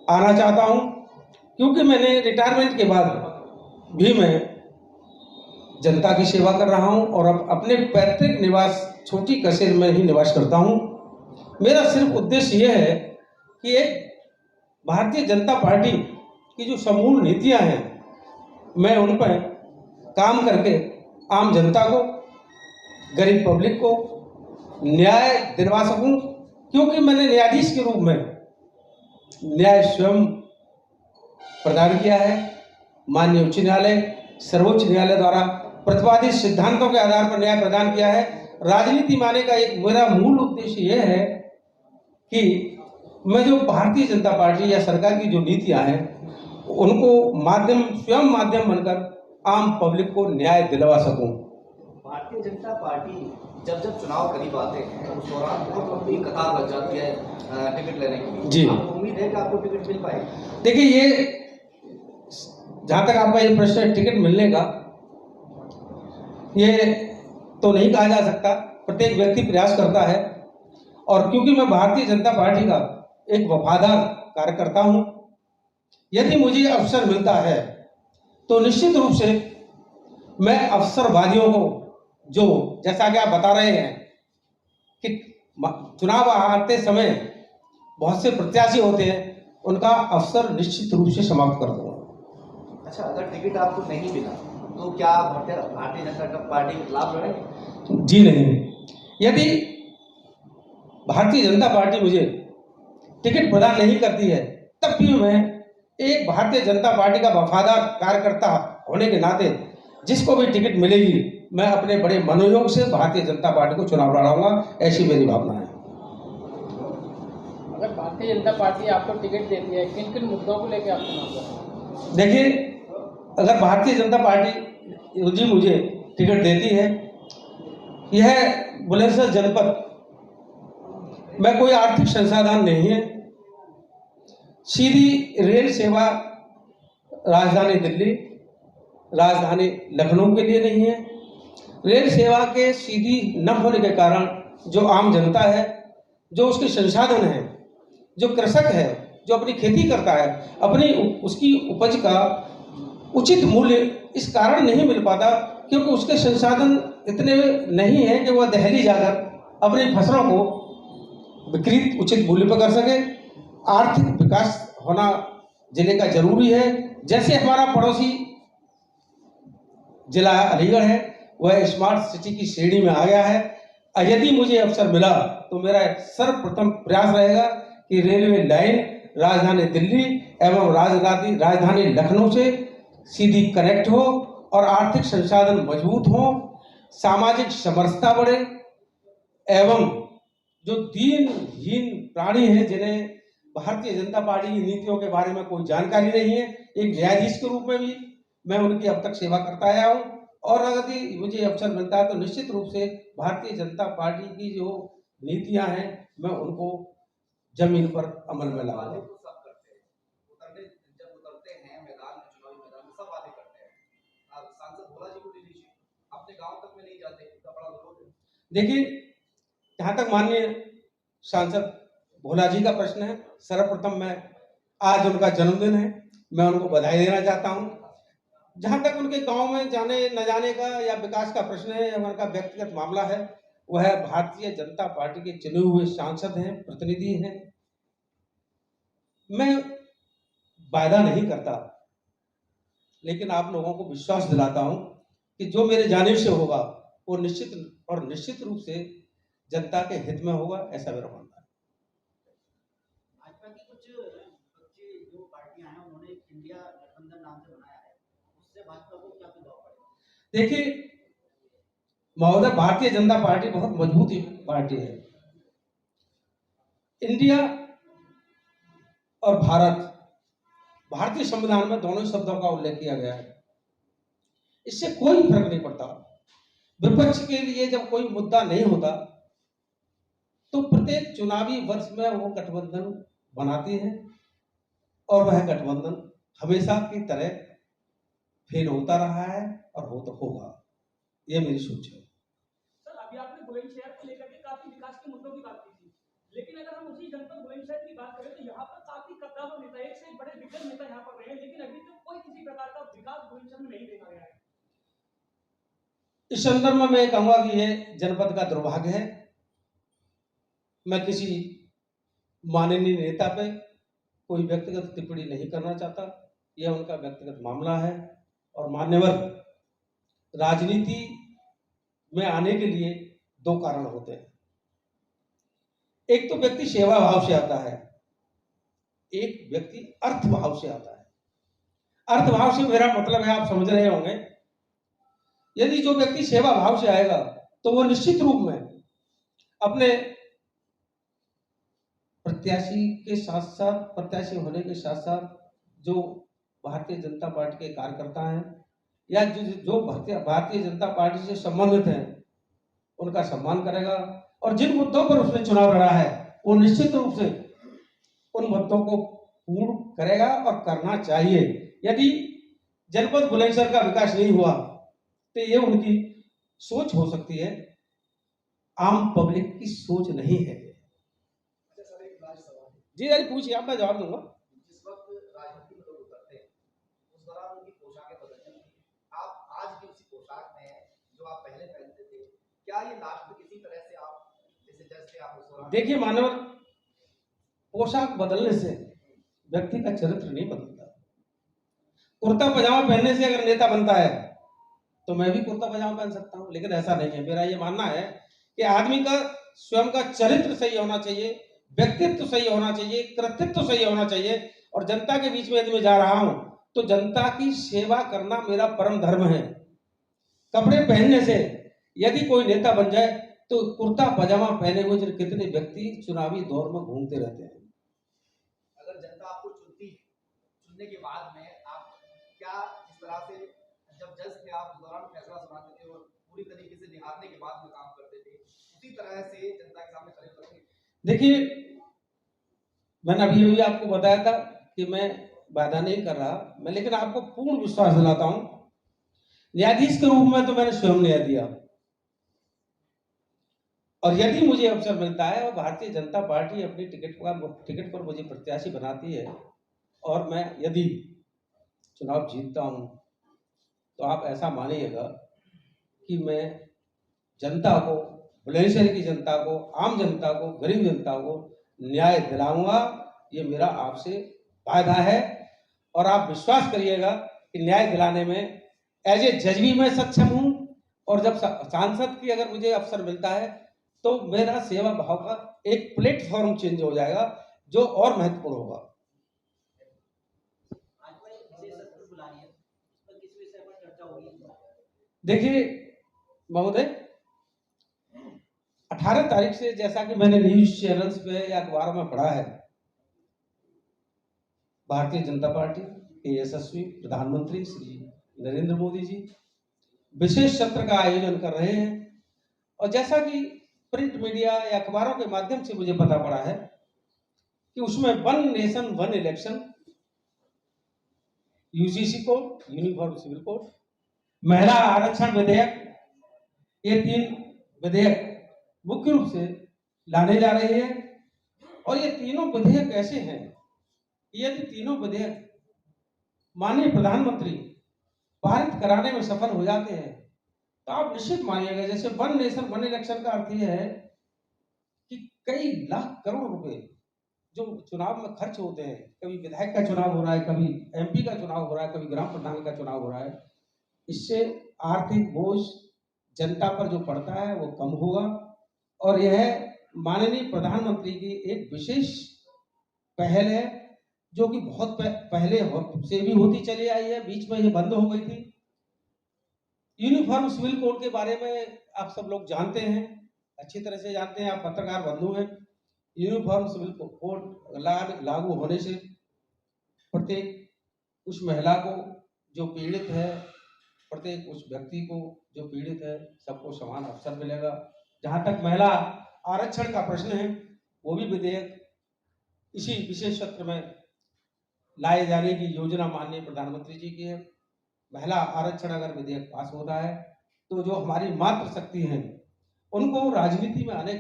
आना चाहता हूं, क्योंकि मैंने रिटायरमेंट के बाद भी मैं जनता की सेवा कर रहा हूं और अब अपने पैतृक निवास छोटी कसेर में ही निवास करता हूं। मेरा सिर्फ उद्देश्य यह है कि एक भारतीय जनता पार्टी की जो समूल नीतियां हैं, मैं उन पर काम करके आम जनता को, गरीब पब्लिक को न्याय दिलवा सकूं, क्योंकि मैंने न्यायाधीश के रूप में न्याय स्वयं प्रदान किया है। माननीय उच्च न्यायालय, सर्वोच्च न्यायालय द्वारा प्रतिपादित सिद्धांतों के आधार पर न्याय प्रदान किया है। राजनीति में आने का एक मेरा मूल उद्देश्य यह है कि मैं जो भारतीय जनता पार्टी या सरकार की जो नीतियां हैं उनको स्वयं माध्यम बनकर आम पब्लिक को न्याय दिलवा सकूं। भारतीय जनता पार्टी जब जब चुनाव करीब आते हैं उस दौरान बहुत लंबी कतार लग जाती है टिकट लेने के लिए। जी, आपको उम्मीद है कि आपको टिकट मिल पाएगी? देखिए, ये जहां तक आपका ये प्रश्न है टिकट मिलने का, ये तो नहीं कहा जा सकता। प्रत्येक व्यक्ति प्रयास करता है, और क्योंकि मैं भारतीय जनता पार्टी का एक वफादार कार्यकर्ता हूं, यदि मुझे अवसर मिलता है तो निश्चित रूप से मैं अवसरवादियों को, जो जैसा कि आप बता रहे हैं कि चुनाव आते समय बहुत से प्रत्याशी होते हैं, उनका अवसर निश्चित रूप से समाप्त कर दूंगा। अच्छा, अगर टिकट आपको नहीं मिला तो क्या भारतीय जनता पार्टी के खिलाफ लड़ेंगे? जी नहीं। यदि भारतीय जनता पार्टी मुझे टिकट प्रदान नहीं करती है, तब भी मैं एक भारतीय जनता पार्टी का वफादार कार्यकर्ता होने के नाते जिसको भी टिकट मिलेगी, मैं अपने बड़े मनोयोग से भारतीय जनता पार्टी को चुनाव लड़ाऊंगा, ऐसी मेरी भावना है। अगर भारतीय जनता पार्टी आपको टिकट देती है, किन किन मुद्दों को लेकर आप चुनाव लड़ेंगे? देखिए, अगर भारतीय जनता पार्टी जी मुझे टिकट देती है, यह बुलंदशहर जनपद में कोई आर्थिक संसाधन नहीं है, सीधी रेल सेवा राजधानी दिल्ली, राजधानी लखनऊ के लिए नहीं है। रेल सेवा के सीधी न होने के कारण जो आम जनता है, जो उसके संसाधन है, जो कृषक है, जो अपनी खेती करता है, अपनी उसकी उपज का उचित मूल्य इस कारण नहीं मिल पाता क्योंकि उसके संसाधन इतने नहीं है कि वह दिल्ली जाकर अपनी फसलों को विक्रय उचित मूल्य पर कर सके। आर्थिक विकास होना जिले का जरूरी है। जैसे हमारा पड़ोसी जिला अलीगढ़ है, वह स्मार्ट सिटी की श्रेणी में आ गया है। यदि मुझे अवसर मिला तो मेरा सर्वप्रथम प्रयास रहेगा कि रेलवे लाइन राजधानी दिल्ली एवं राजधानी लखनऊ से सीधी कनेक्ट हो और आर्थिक संसाधन मजबूत हो, सामाजिक समरसता बढ़े एवं जो दीनहीन प्राणी हैं, जिन्हें भारतीय जनता पार्टी की नीतियों के बारे में कोई जानकारी नहीं है, एक न्यायाधीश के रूप में भी मैं उनकी अब तक सेवा करता आया हूं, और अगर मुझे अवसर मिलता है तो निश्चित रूप से भारतीय जनता पार्टी की जो नीतियां हैं मैं उनको जमीन पर अमल में लाऊंगा। जब उतरते हैं मैदान में, चुनावी मैदान में सब वादे करते हैं। आप सांसद भोला जी को ले लीजिए, अपने गांव तक में नहीं जाते, इतना बड़ा विरोध है। देखिए, जहां तक माननीय सांसद भोला जी का प्रश्न है, सर्वप्रथम मैं आज उनका जन्मदिन है, मैं उनको बधाई देना चाहता हूं। जहां तक उनके गांव में जाने न जाने का या विकास का प्रश्न है या उनका व्यक्तिगत मामला है, वह भारतीय जनता पार्टी के चुने हुए सांसद हैं, प्रतिनिधि हैं। मैं वायदा नहीं करता, लेकिन आप लोगों को विश्वास दिलाता हूं कि जो मेरे जानिब से होगा वो निश्चित रूप से जनता के हित में होगा, ऐसा मेरा मानना है। भाजपा की कुछ बच्चे जो पार्टियां हैं उन्होंने इंडिया गठबंधन नाम से बनाया है, उससे भाजपा को क्या प्रभाव पड़ेगा? देखिए महोदय, भारतीय जनता पार्टी बहुत मजबूत पार्टी है। इंडिया और भारत, भारतीय संविधान में दोनों शब्दों का उल्लेख किया गया है। इससे कोई फर्क नहीं पड़ता। विपक्ष के लिए जब कोई मुद्दा नहीं होता तो प्रत्येक चुनावी वर्ष में वो गठबंधन बनाती है, और वह गठबंधन हमेशा की तरह फेल होता रहा है और होगा। ये मेरी सोच है। सर, अभी आपने बुलंदशहर को लेकर के काफी विकास के मुद्दों की बात की थी, लेकिन अगर हम उसी जनपद बुलंदशहर की बात करें तो यहाँ पर काफी कतराव नेता एक से दिग्गज नेता यहाँ पर रहे हैं, लेकिन अभी तक कोई किसी प्रकार का विकास बुलंदशहर में नहीं देखा गया है। इस संदर्भ में मैं कहूंगा कि यह जनपद का दुर्भाग्य है। मैं किसी माननीय नेता पे कोई व्यक्तिगत टिप्पणी नहीं करना चाहता, यह उनका व्यक्तिगत मामला है। और मान्यवर, राजनीति में आने के लिए दो कारण होते हैं। एक तो व्यक्ति सेवा भाव से आता है, एक व्यक्ति अर्थ भाव से आता है। अर्थ भाव से मेरा मतलब है, आप समझ रहे होंगे, यदि जो व्यक्ति सेवा भाव से आएगा तो वो निश्चित रूप में अपने प्रत्याशी के साथ साथ, प्रत्याशी होने के साथ साथ जो भारतीय जनता पार्टी के कार्यकर्ता हैं या जो भारतीय जनता पार्टी से संबंधित हैं उनका सम्मान करेगा। और जिन मुद्दों पर उसने चुनाव लड़ा है वो निश्चित रूप से उन मुद्दों को पूर्ण करेगा और करना चाहिए। यदि जनपद बुलंदशहर का विकास नहीं हुआ तो ये उनकी सोच हो सकती है, आम पब्लिक की सोच नहीं है। अच्छा सर, एक लास्ट सवाल है। जी अरे पूछिए, आप, मैं जवाब दूंगा। जिस वक्त राजनीति में लोग उतरते हैं उस दौरान उनकी पोशाकें बदल जाती हैं। आप आज भी उसी पोशाक में हैं जो आप पहले पहनते थे। क्या ये लास्ट में किसी तरह से आप जैसे जज थे आप उस दौरान? देखिए मानव, पोशाक बदलने से व्यक्ति का चरित्र नहीं बदलता। कुर्ता पजामा पहनने से अगर नेता बनता है तो मैं भी कुर्ता पजामा पहन सकता हूं, लेकिन ऐसा नहीं है। मेरा ये मानना है कि आदमी का स्वयं का चरित्र सही होना चाहिए, व्यक्तित्व सही होना चाहिए, कृतित्व सही होना चाहिए। और जनता के बीच में यदि मैं जा रहा हूं तो जनता की सेवा करना मेरा परम धर्म है। कपड़े पहनने से यदि कोई नेता बन जाए तो कुर्ता पजामा पहने हुए कितने व्यक्ति चुनावी दौर में घूमते रहते हैं। अगर जनता आपको चुनने के बाद में आप क्या इस तरह से, जब जज थे आप उस दौरान फैसला सुनाते थे और पूरी तरीके से निहारने के बाद में काम करते थे, उसी तरह से जनता के सामने खड़े करेंगे? देखिए, मैंने अभी आपको बताया था कि मैं वादा नहीं कर रहा मैं, लेकिन आपको पूर्ण विश्वास दिलाता हूं, न्यायाधीश के रूप में तो मैंने स्वयं न्याय दिया। और यदि मुझे अवसर मिलता है और भारतीय जनता पार्टी अपनी टिकट पर मुझे प्रत्याशी बनाती है और मैं यदि चुनाव जीतता हूं तो आप ऐसा मानिएगा कि मैं जनता को, बुलंदशहर की जनता को, आम जनता को, गरीब जनता को न्याय दिलाऊंगा। ये मेरा आपसे वायदा है। और आप विश्वास करिएगा कि न्याय दिलाने में एज ए जज भी मैं सक्षम हूं। और जब सांसद की अगर मुझे अवसर मिलता है तो मेरा सेवा भाव का एक प्लेटफॉर्म चेंज हो जाएगा जो और महत्वपूर्ण होगा। आज पर एक विशेष सत्र बुलानी है, तो किस विषय पर चर्चा होगी? देखिए महोदय, 18 तारीख से, जैसा कि मैंने न्यूज चैनल्स पे या अखबारों में पढ़ा है, भारतीय जनता पार्टी के यशस्वी प्रधानमंत्री श्री नरेंद्र मोदी जी विशेष सत्र का आयोजन कर रहे हैं। और जैसा कि प्रिंट मीडिया या अखबारों के माध्यम से मुझे पता पड़ा है कि उसमें one nation one election, UGC code, uniform civil code, महिला आरक्षण विधेयक, ये 3 विधेयक मुख्य रूप से लाने जा रहे हैं। और ये तीनों विधेयक ऐसे हैं, यदि तीनों विधेयक माननीय प्रधानमंत्री पारित कराने में सफल हो जाते हैं तो आप निश्चित मानिएगा, जैसे वन नेशन वन इलेक्शन का अर्थ यह है कि कई लाख करोड़ रुपए जो चुनाव में खर्च होते हैं, कभी विधायक का चुनाव हो रहा है, कभी एमपी का चुनाव हो रहा है, कभी ग्राम प्रधान का चुनाव हो रहा है, इससे आर्थिक बोझ जनता पर जो पड़ता है वो कम होगा। और यह माननीय प्रधानमंत्री की एक विशेष पहल है जो कि बहुत पहले से भी होती चली आई है, बीच में ये बंद हो गई थी। यूनिफॉर्म सिविल कोड के बारे में आप सब लोग जानते हैं, अच्छी तरह से जानते हैं, आप पत्रकार बंधु हैं। यूनिफॉर्म सिविल कोड लागू होने से प्रत्येक उस महिला को जो पीड़ित है, प्रत्येक उस व्यक्ति को जो पीड़ित है, सबको समान अवसर मिलेगा। जहां तक महिला आरक्षण का प्रश्न है, वो भी विधेयक इसी विशेष सत्र में लाए जाने की योजना माननीय प्रधानमंत्री जी की है। महिला आरक्षण अगर विधेयक पास होता है तो जो हमारी मातृशक्ति हैं उनको राजनीति में आने